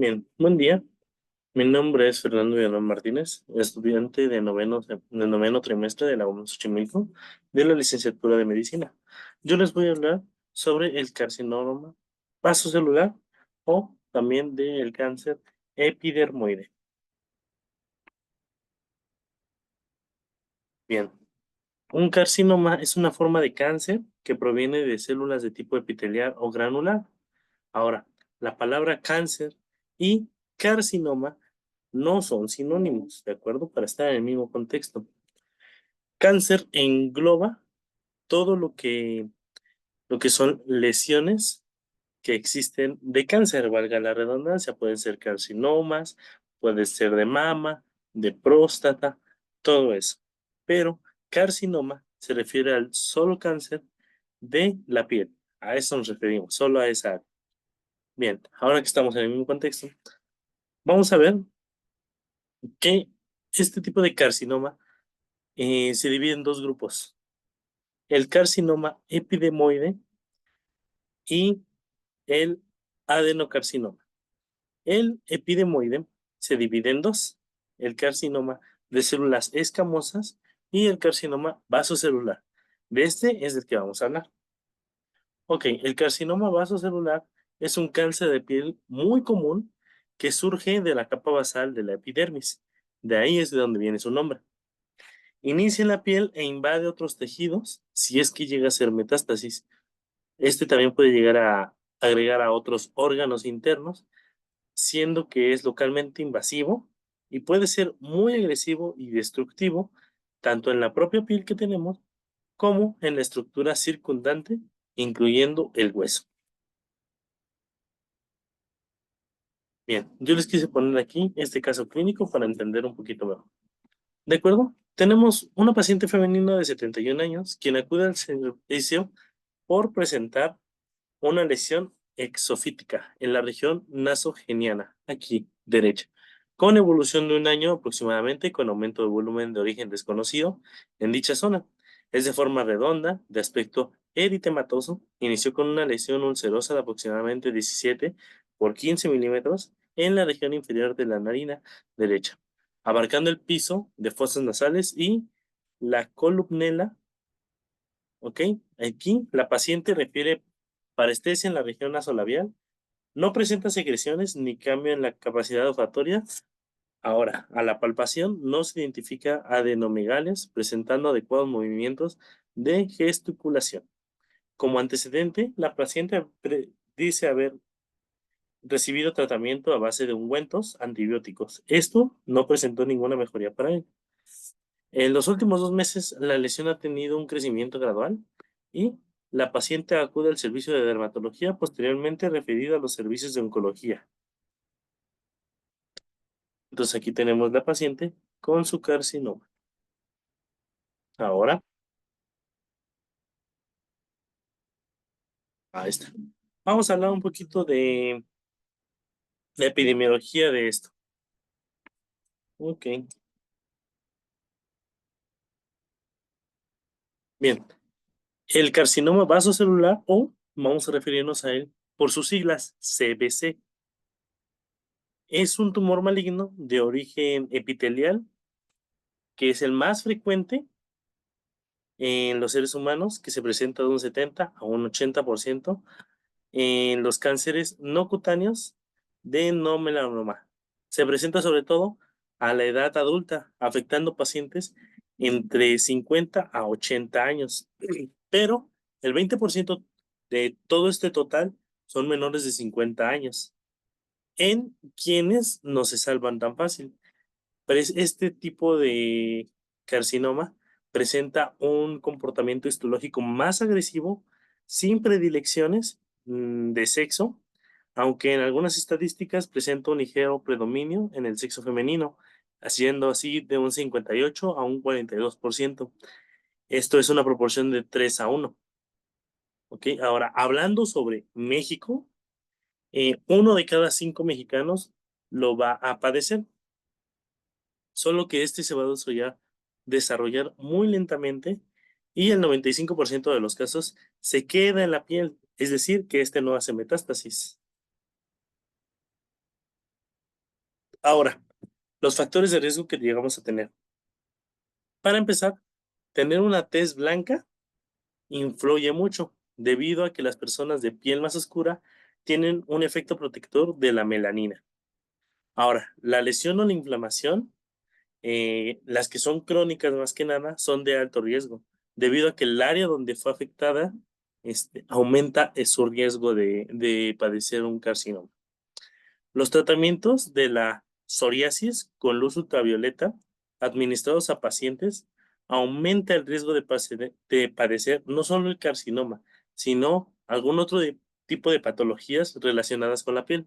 Bien, buen día. Mi nombre es Fernando Villalón Martínez, estudiante de noveno trimestre de la UAM Xochimilco, de la licenciatura de Medicina. Yo les voy a hablar sobre el carcinoma vasocelular o también del cáncer epidermoide. Bien, un carcinoma es una forma de cáncer que proviene de células de tipo epitelial o granular. Ahora, la palabra cáncer y carcinoma no son sinónimos, ¿de acuerdo? Para estar en el mismo contexto. Cáncer engloba todo lo que son lesiones que existen de cáncer, valga la redundancia. Pueden ser carcinomas, puede ser de mama, de próstata, todo eso. Pero carcinoma se refiere al solo cáncer de la piel. A eso nos referimos, solo a esa área. Bien, ahora que estamos en el mismo contexto, vamos a ver que este tipo de carcinoma se divide en dos grupos: el carcinoma epidermoide y el adenocarcinoma. El epidermoide se divide en dos: el carcinoma de células escamosas y el carcinoma vasocelular. De este es del que vamos a hablar. Ok, el carcinoma vasocelular es un cáncer de piel muy común que surge de la capa basal de la epidermis. De ahí es de donde viene su nombre. Inicia en la piel e invade otros tejidos si es que llega a ser metástasis. Este también puede llegar a agregar a otros órganos internos, siendo que es localmente invasivo y puede ser muy agresivo y destructivo, tanto en la propia piel que tenemos como en la estructura circundante, incluyendo el hueso. Bien, yo les quise poner aquí este caso clínico para entender un poquito mejor. ¿De acuerdo? Tenemos una paciente femenina de 71 años quien acude al servicio por presentar una lesión exofítica en la región nasogeniana, aquí, derecha, con evolución de un año aproximadamente, con aumento de volumen de origen desconocido en dicha zona. Es de forma redonda, de aspecto eritematoso, inició con una lesión ulcerosa de aproximadamente 17 por 15 milímetros en la región inferior de la narina derecha, abarcando el piso de fosas nasales y la columela. ¿Ok? Aquí la paciente refiere parestesia en la región nasolabial, no presenta secreciones ni cambio en la capacidad olfatoria. Ahora, a la palpación no se identifica adenomegalias, presentando adecuados movimientos de gesticulación. Como antecedente, la paciente dice haber recibido tratamiento a base de ungüentos antibióticos. Esto no presentó ninguna mejoría para él. En los últimos 2 meses, la lesión ha tenido un crecimiento gradual y la paciente acude al servicio de dermatología, posteriormente referido a los servicios de oncología. Entonces aquí tenemos la paciente con su carcinoma. Ahora, ahí está. Vamos a hablar un poquito de la epidemiología de esto. Ok, bien. El carcinoma vasocelular, o vamos a referirnos a él por sus siglas CBC, es un tumor maligno de origen epitelial que es el más frecuente en los seres humanos, que se presenta de un 70 a un 80% en los cánceres no cutáneos de no melanoma. Se presenta sobre todo a la edad adulta, afectando pacientes entre 50 a 80 años, pero el 20% de todo este total son menores de 50 años, en quienes no se salvan tan fácil. Pero este tipo de carcinoma presenta un comportamiento histológico más agresivo, sin predilecciones de sexo, aunque en algunas estadísticas presenta un ligero predominio en el sexo femenino, haciendo así de un 58 a un 42%. Esto es una proporción de 3 a 1. ¿Ok? Ahora, hablando sobre México, 1 de cada 5 mexicanos lo va a padecer, solo que este se va a desarrollar muy lentamente y el 95% de los casos se queda en la piel, es decir, que este no hace metástasis. Ahora, los factores de riesgo que llegamos a tener. Para empezar, tener una tez blanca influye mucho, debido a que las personas de piel más oscura tienen un efecto protector de la melanina. Ahora, la lesión o la inflamación, las que son crónicas más que nada, son de alto riesgo, debido a que el área donde fue afectada, aumenta su riesgo de padecer un carcinoma. Los tratamientos de la psoriasis con luz ultravioleta administrados a pacientes aumenta el riesgo de padecer no solo el carcinoma, sino algún otro tipo de patologías relacionadas con la piel.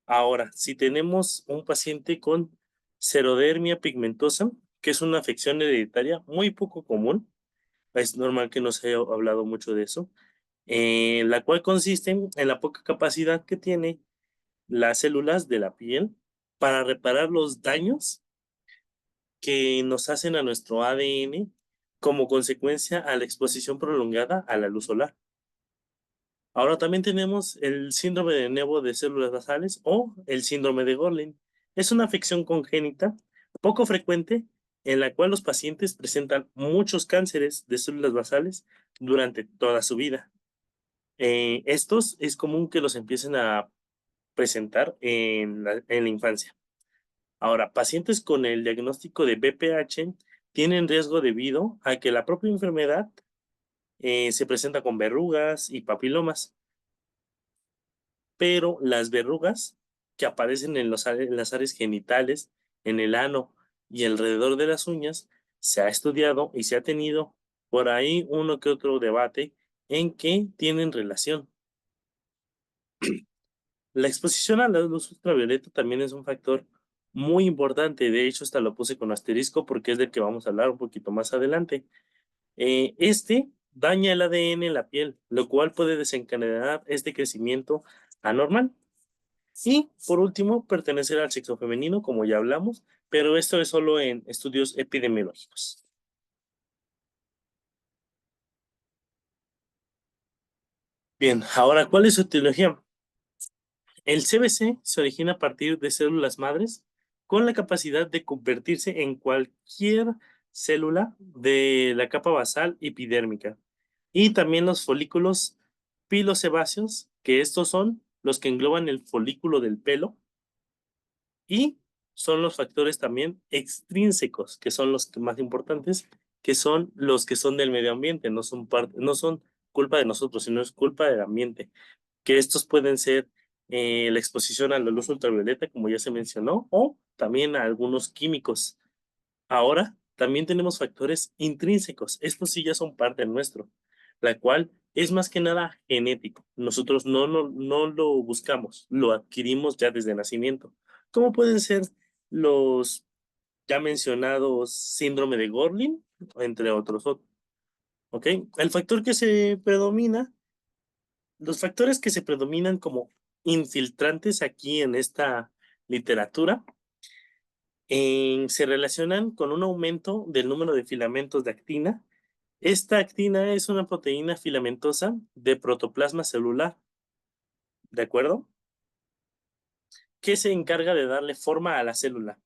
Ahora, si tenemos un paciente con xerodermia pigmentosa, que es una afección hereditaria muy poco común, es normal que no se haya hablado mucho de eso, la cual consiste en la poca capacidad que tiene las células de la piel para reparar los daños que nos hacen a nuestro ADN como consecuencia a la exposición prolongada a la luz solar. Ahora también tenemos el síndrome de Nevo de células basales o el síndrome de Gorlin. Es una afección congénita poco frecuente en la cual los pacientes presentan muchos cánceres de células basales durante toda su vida. Estos es común que los empiecen a presentar en la infancia. Ahora, pacientes con el diagnóstico de BPH tienen riesgo debido a que la propia enfermedad se presenta con verrugas y papilomas, pero las verrugas que aparecen en las áreas genitales, en el ano y alrededor de las uñas, se ha estudiado y se ha tenido por ahí uno que otro debate en que tienen relación. La exposición a la luz ultravioleta también es un factor muy importante. De hecho, hasta lo puse con asterisco porque es del que vamos a hablar un poquito más adelante. Daña el ADN en la piel, lo cual puede desencadenar este crecimiento anormal. Y por último, pertenecer al sexo femenino, como ya hablamos, pero esto es solo en estudios epidemiológicos. Bien, ahora, ¿cuál es su etiología? El CBC se origina a partir de células madres con la capacidad de convertirse en cualquier célula de la capa basal epidérmica y también los folículos pilosebáceos, que estos son los que engloban el folículo del pelo y son los factores también extrínsecos, que son los más importantes, que son los que son del medio ambiente, no son culpa de nosotros, sino es culpa del ambiente, que estos pueden ser la exposición a la luz ultravioleta, como ya se mencionó, o también a algunos químicos. Ahora, también tenemos factores intrínsecos. Estos sí ya son parte nuestro, la cual es más que nada genético. Nosotros no lo buscamos, lo adquirimos ya desde nacimiento. ¿Cómo pueden ser los ya mencionados síndrome de Gorlin, entre otros? ¿Ok? El factor que se predomina Los factores que se predominan como infiltrantes aquí en esta literatura se relacionan con un aumento del número de filamentos de actina. Esta actina es una proteína filamentosa de protoplasma celular, ¿de acuerdo? Que se encarga de darle forma a la célula,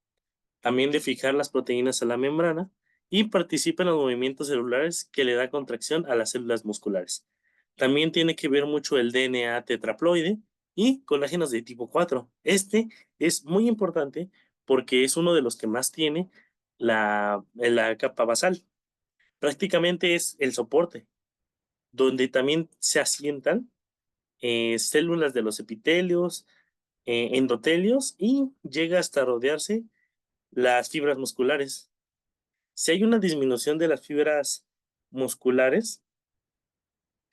también de fijar las proteínas a la membrana y participa en los movimientos celulares que le da contracción a las células musculares. También tiene que ver mucho el DNA tetraploide y colágenos de tipo 4. Este es muy importante porque es uno de los que más tiene la capa basal. Prácticamente es el soporte, donde también se asientan células de los epitelios, endotelios y llega hasta rodearse las fibras musculares. Si hay una disminución de las fibras musculares,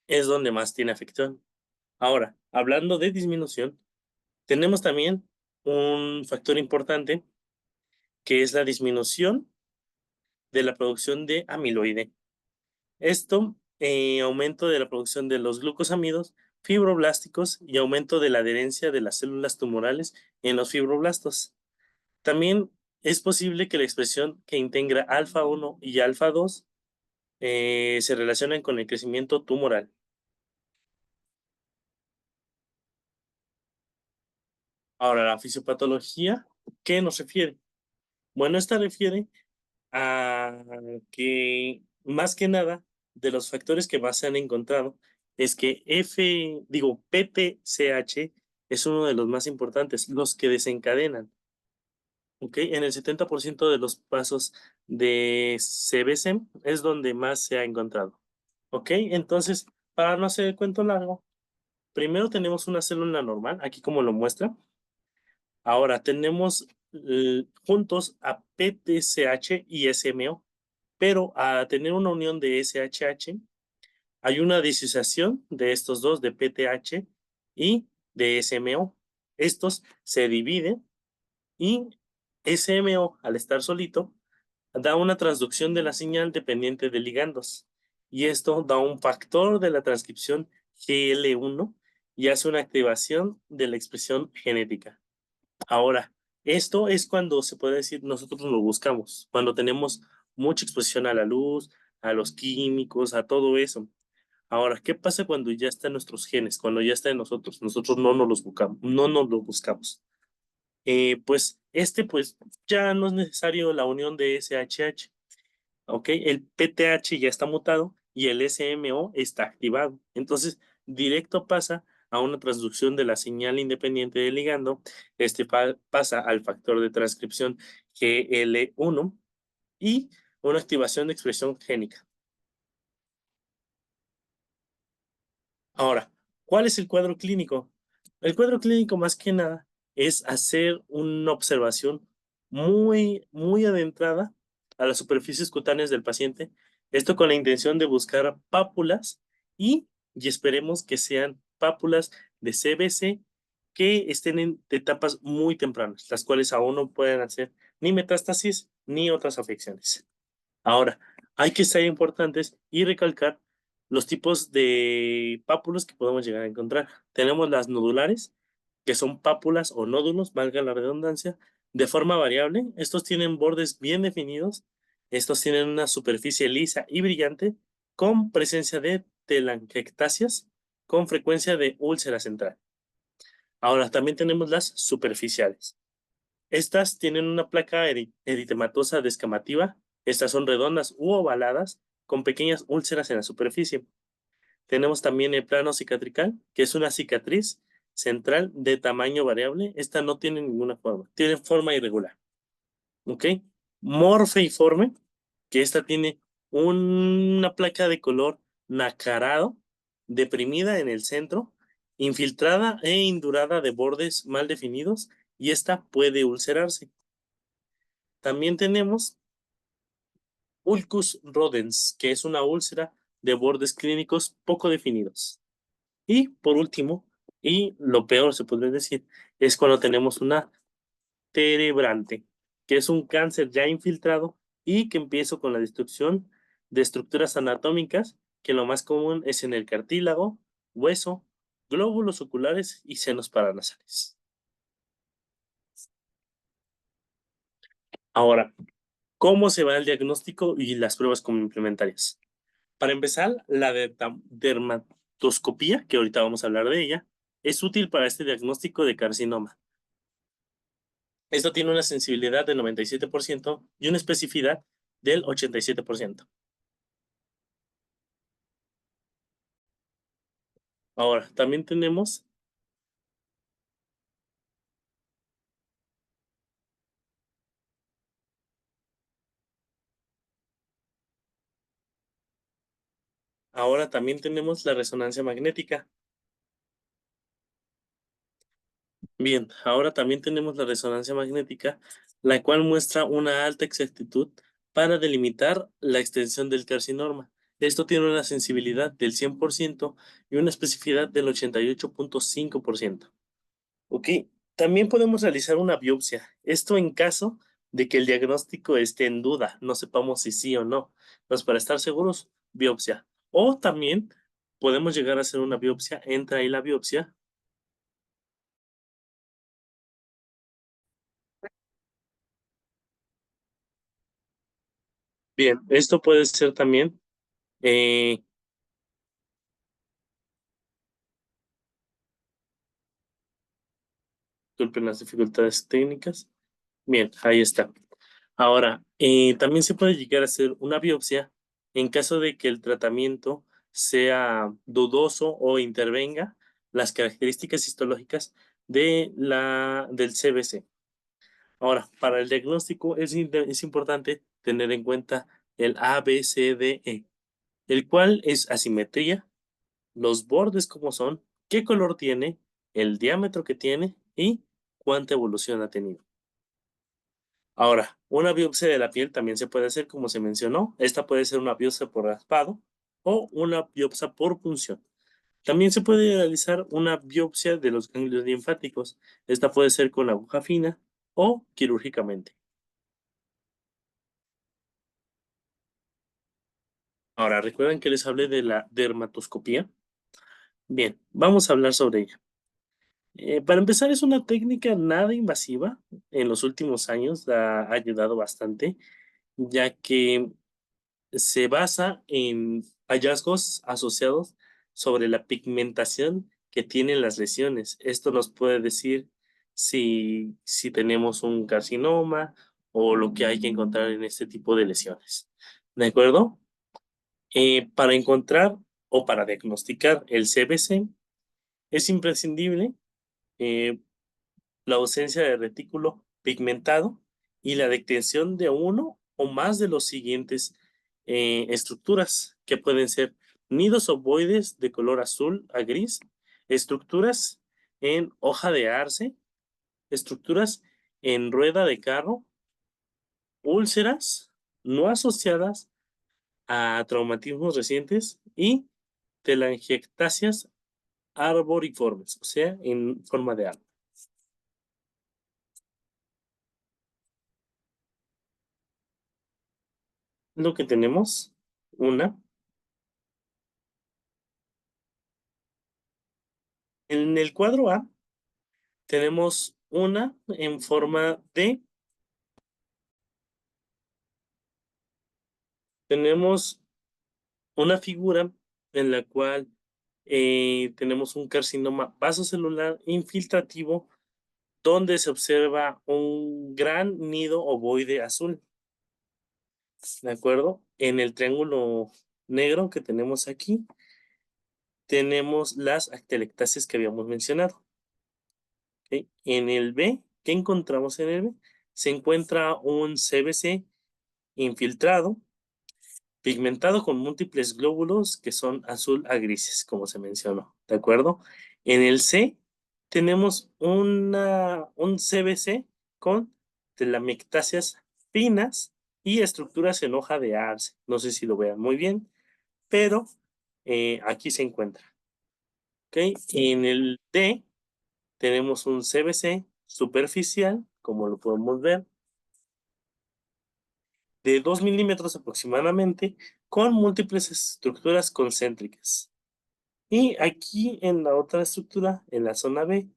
es donde más tiene afección. Ahora, hablando de disminución, tenemos también un factor importante que es la disminución de la producción de amiloide. Esto, aumento de la producción de los glucosamidos, fibroblásticos y aumento de la adherencia de las células tumorales en los fibroblastos. También es posible que la expresión que integra alfa 1 y alfa 2 se relacionen con el crecimiento tumoral. Ahora, la fisiopatología, ¿qué nos refiere? Bueno, esta refiere a que, más que nada, de los factores que más se han encontrado, es que PTCH es uno de los más importantes, los que desencadenan, ¿ok? En el 70% de los pasos de CBC es donde más se ha encontrado, ¿ok? Entonces, para no hacer el cuento largo, primero tenemos una célula normal, aquí como lo muestra. Ahora tenemos juntos a PTCH y SMO, pero a tener una unión de SHH, hay una disociación de estos dos, de PTH y de SMO. Estos se dividen y SMO, al estar solito, da una transducción de la señal dependiente de ligandos. Y esto da un factor de la transcripción GL1 y hace una activación de la expresión genética. Ahora, esto es cuando se puede decir nosotros lo buscamos, cuando tenemos mucha exposición a la luz, a los químicos, a todo eso. Ahora, ¿qué pasa cuando ya está en nuestros genes, cuando ya está en nosotros? Nosotros no nos los buscamos, no nos lo buscamos. Pues pues ya no es necesario la unión de SHH, ¿ok? El PTH ya está mutado y el SMO está activado. Entonces, directo pasa a una transducción de la señal independiente del ligando. Pasa al factor de transcripción GL1 y una activación de expresión génica. Ahora, ¿cuál es el cuadro clínico? El cuadro clínico, más que nada, es hacer una observación muy adentrada a las superficies cutáneas del paciente, esto con la intención de buscar pápulas y esperemos que sean pápulas de CBC que estén en etapas muy tempranas, las cuales aún no pueden hacer ni metástasis ni otras afecciones. Ahora, hay que ser importantes y recalcar los tipos de pápulas que podemos llegar a encontrar. Tenemos las nodulares, que son pápulas o nódulos, valga la redundancia, de forma variable. Estos tienen bordes bien definidos. Estos tienen una superficie lisa y brillante con presencia de telangiectasias con frecuencia de úlcera central. Ahora, también tenemos las superficiales. Estas tienen una placa eritematosa descamativa. Estas son redondas u ovaladas con pequeñas úlceras en la superficie. Tenemos también el plano cicatrical, que es una cicatriz central de tamaño variable. Esta no tiene ninguna forma, tiene forma irregular. ¿Ok? Morfeiforme, que esta tiene una placa de color nacarado, deprimida en el centro, infiltrada e indurada de bordes mal definidos, y esta puede ulcerarse. También tenemos ulcus rodens, que es una úlcera de bordes clínicos poco definidos. Y por último, y lo peor se podría decir, es cuando tenemos una terebrante, que es un cáncer ya infiltrado y que empieza con la destrucción de estructuras anatómicas, que lo más común es en el cartílago, hueso, glóbulos oculares y senos paranasales. Ahora, ¿cómo se va el diagnóstico y las pruebas complementarias? Para empezar, la dermatoscopía, que ahorita vamos a hablar de ella, es útil para este diagnóstico de carcinoma. Esto tiene una sensibilidad del 97% y una especificidad del 87%. Ahora, también tenemos, la resonancia magnética. Bien, ahora también tenemos la resonancia magnética, la cual muestra una alta exactitud para delimitar la extensión del carcinoma. Esto tiene una sensibilidad del 100% y una especificidad del 88.5%. Ok, también podemos realizar una biopsia. Esto en caso de que el diagnóstico esté en duda, no sepamos si sí o no. Entonces, para estar seguros, biopsia. O también podemos llegar a hacer una biopsia, entra ahí la biopsia. Bien, esto puede ser también, eh, Disculpen las dificultades técnicas. Bien, ahí está. Ahora, también se puede llegar a hacer una biopsia en caso de que el tratamiento sea dudoso o intervenga las características histológicas del CBC. Ahora, para el diagnóstico es importante tener en cuenta el ABCDE, el cual es asimetría, los bordes como son, qué color tiene, el diámetro que tiene y cuánta evolución ha tenido. Ahora, una biopsia de la piel también se puede hacer, como se mencionó. Esta puede ser una biopsia por raspado o una biopsia por punción. También se puede realizar una biopsia de los ganglios linfáticos. Esta puede ser con aguja fina o quirúrgicamente. Ahora, ¿recuerdan que les hablé de la dermatoscopía? Bien, vamos a hablar sobre ella. Para empezar, es una técnica nada invasiva. En los últimos años ha ayudado bastante, ya que se basa en hallazgos asociados sobre la pigmentación que tienen las lesiones. Esto nos puede decir si tenemos un carcinoma o lo que hay que encontrar en este tipo de lesiones. ¿De acuerdo? Para encontrar o para diagnosticar el CBC es imprescindible eh, la ausencia de retículo pigmentado y la detección de uno o más de los siguientes estructuras, que pueden ser nidos ovoides de color azul a gris, estructuras en hoja de arce, estructuras en rueda de carro, úlceras no asociadas a traumatismos recientes y telangiectasias arboriformes, o sea, en forma de árbol. Lo que tenemos, una. En el cuadro A tenemos una en forma de, tenemos una figura en la cual tenemos un carcinoma vasocelular infiltrativo donde se observa un gran nido ovoide azul, ¿de acuerdo? En el triángulo negro que tenemos aquí, tenemos las atelectasias que habíamos mencionado. ¿Ok? En el B, ¿qué encontramos en el B? Se encuentra un CBC infiltrado pigmentado con múltiples glóbulos que son azul a grises, como se mencionó, ¿de acuerdo? En el C tenemos un CBC con telamectasias finas y estructuras en hoja de arce. No sé si lo vean muy bien, pero aquí se encuentra. ¿Ok? En el D tenemos un CBC superficial, como lo podemos ver, de 2 milímetros aproximadamente, con múltiples estructuras concéntricas. Y aquí en la otra estructura, en la zona B,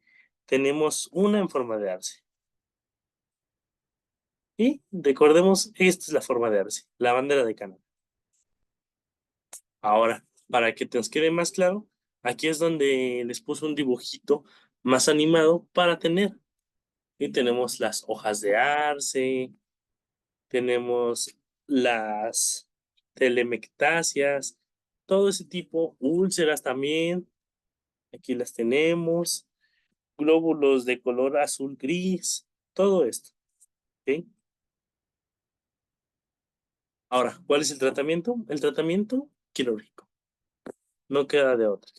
tenemos una en forma de arce. Y recordemos, esta es la forma de arce, la bandera de Canadá. Ahora, para que te nos quede más claro, aquí es donde les puse un dibujito más animado para tener. Y tenemos las hojas de arce, tenemos las telemectasias, todo ese tipo, úlceras también, aquí las tenemos, glóbulos de color azul gris, todo esto, ¿ok? Ahora, ¿cuál es el tratamiento? El tratamiento quirúrgico, no queda de otra.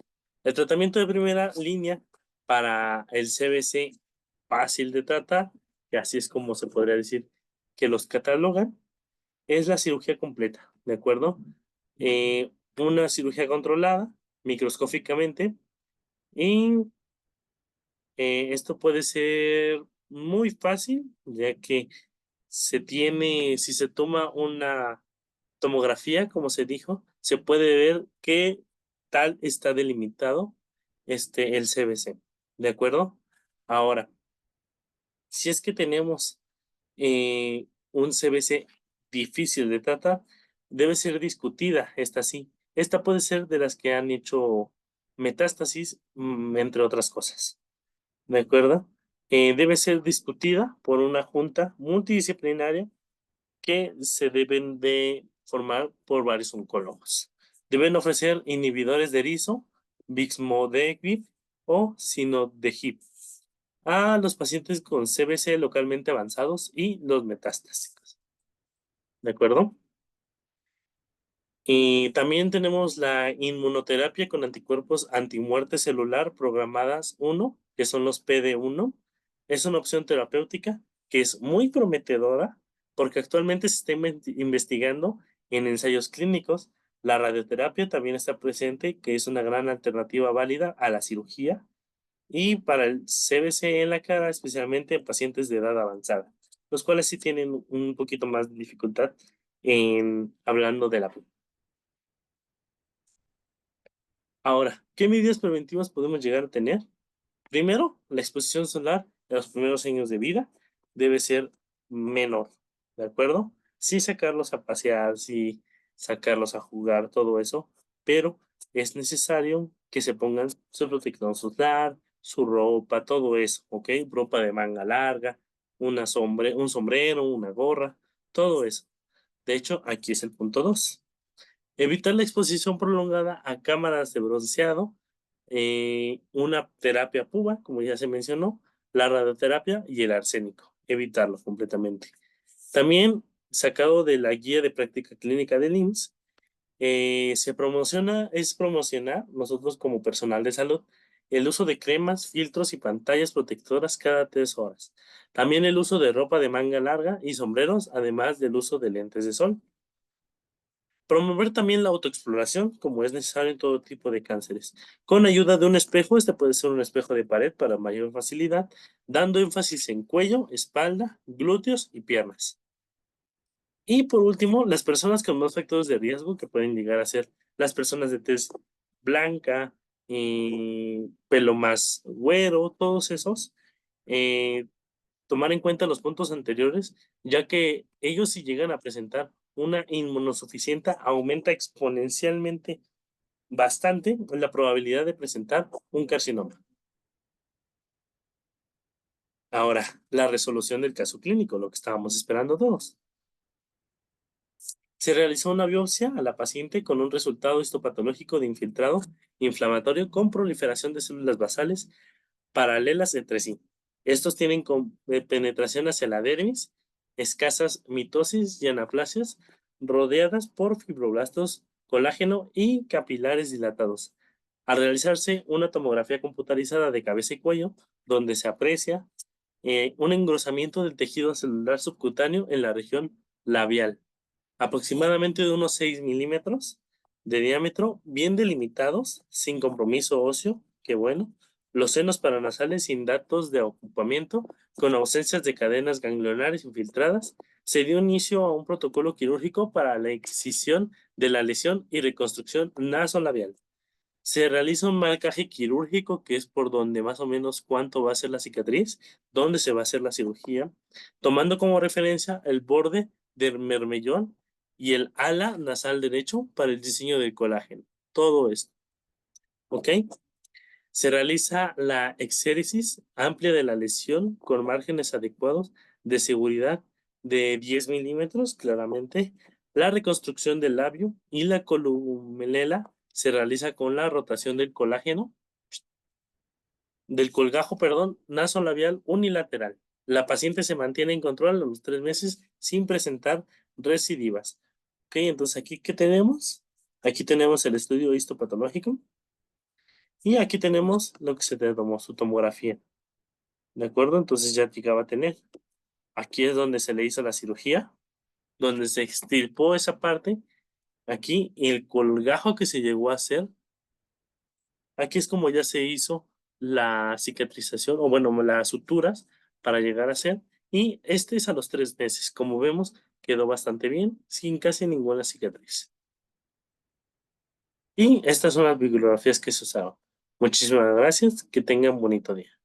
El tratamiento de primera línea para el CBC fácil de tratar, y así es como se podría decir que los catalogan, es la cirugía completa, ¿de acuerdo? Una cirugía controlada microscópicamente y esto puede ser muy fácil, ya que si se toma una tomografía, como se dijo, se puede ver qué tal está delimitado el CBC, ¿de acuerdo? Ahora, si es que tenemos un CBC difícil de tratar, debe ser discutida esta sí. Esta puede ser de las que han hecho metástasis, entre otras cosas, ¿de acuerdo? Debe ser discutida por una junta multidisciplinaria que se deben de formar por varios oncólogos. Deben ofrecer inhibidores de erizo, Bixmodegib o Sinodegib a los pacientes con CBC localmente avanzados y los metastásicos. ¿De acuerdo? Y también tenemos la inmunoterapia con anticuerpos antimuerte celular programadas 1, que son los PD-1. Es una opción terapéutica que es muy prometedora porque actualmente se está investigando en ensayos clínicos. La radioterapia también está presente, que es una gran alternativa válida a la cirugía. Y para el CBC en la cara, especialmente en pacientes de edad avanzada, los cuales sí tienen un poquito más de dificultad en hablando de la. Ahora, ¿qué medidas preventivas podemos llegar a tener? Primero, la exposición solar en los primeros años de vida debe ser menor, ¿de acuerdo? Sí sacarlos a pasear, sí sacarlos a jugar, todo eso, pero es necesario que se pongan su protector solar, su ropa, todo eso, ¿ok? Ropa de manga larga, un sombrero, una gorra, todo eso. De hecho, aquí es el punto 2. Evitar la exposición prolongada a cámaras de bronceado, una terapia PUVA, como ya se mencionó, la radioterapia y el arsénico. Evitarlo completamente. También, sacado de la guía de práctica clínica del IMSS, es promocionar, nosotros como personal de salud, el uso de cremas, filtros y pantallas protectoras cada 3 horas. También el uso de ropa de manga larga y sombreros, además del uso de lentes de sol. Promover también la autoexploración, como es necesario en todo tipo de cánceres. Con ayuda de un espejo, este puede ser un espejo de pared para mayor facilidad, dando énfasis en cuello, espalda, glúteos y piernas. Y por último, las personas con más factores de riesgo que pueden llegar a ser las personas de tez blanca, pelo más güero, todos esos, eh, tomar en cuenta los puntos anteriores, ya que ellos si llegan a presentar una inmunosuficiencia, aumenta exponencialmente bastante la probabilidad de presentar un carcinoma. Ahora, la resolución del caso clínico, lo que estábamos esperando todos. Se realizó una biopsia a la paciente con un resultado histopatológico de infiltrado inflamatorio con proliferación de células basales paralelas entre sí. Estos tienen penetración hacia la dermis, escasas mitosis y anaplasias, rodeadas por fibroblastos, colágeno y capilares dilatados. Al realizarse una tomografía computarizada de cabeza y cuello, donde se aprecia un engrosamiento del tejido celular subcutáneo en la región labial, aproximadamente de unos 6 milímetros de diámetro, bien delimitados, sin compromiso óseo, qué bueno. Los senos paranasales sin datos de ocupamiento, con ausencias de cadenas ganglionares infiltradas. Se dio inicio a un protocolo quirúrgico para la excisión de la lesión y reconstrucción nasolabial. Se realiza un marcaje quirúrgico, que es por donde más o menos cuánto va a ser la cicatriz, dónde se va a hacer la cirugía, tomando como referencia el borde del mermellón y el ala nasal derecho para el diseño del colágeno. Todo esto, ¿ok? Se realiza la exéresis amplia de la lesión con márgenes adecuados de seguridad de 10 milímetros, claramente. La reconstrucción del labio y la columelela se realiza con la rotación del colágeno, del colgajo, perdón, nasolabial unilateral. La paciente se mantiene en control a los 3 meses sin presentar recidivas. Ok, entonces aquí, ¿qué tenemos? Aquí tenemos el estudio histopatológico y aquí tenemos lo que se te tomó, su tomografía. ¿De acuerdo? Entonces ya llegaba a tener. Aquí es donde se le hizo la cirugía, donde se extirpó esa parte. Aquí el colgajo que se llegó a hacer. Aquí es como ya se hizo la cicatrización, o bueno, las suturas para llegar a hacer. Y este es a los 3 meses. Como vemos, quedó bastante bien, sin casi ninguna cicatriz. Y estas son las bibliografías que se usaron. Muchísimas gracias. Que tengan bonito día.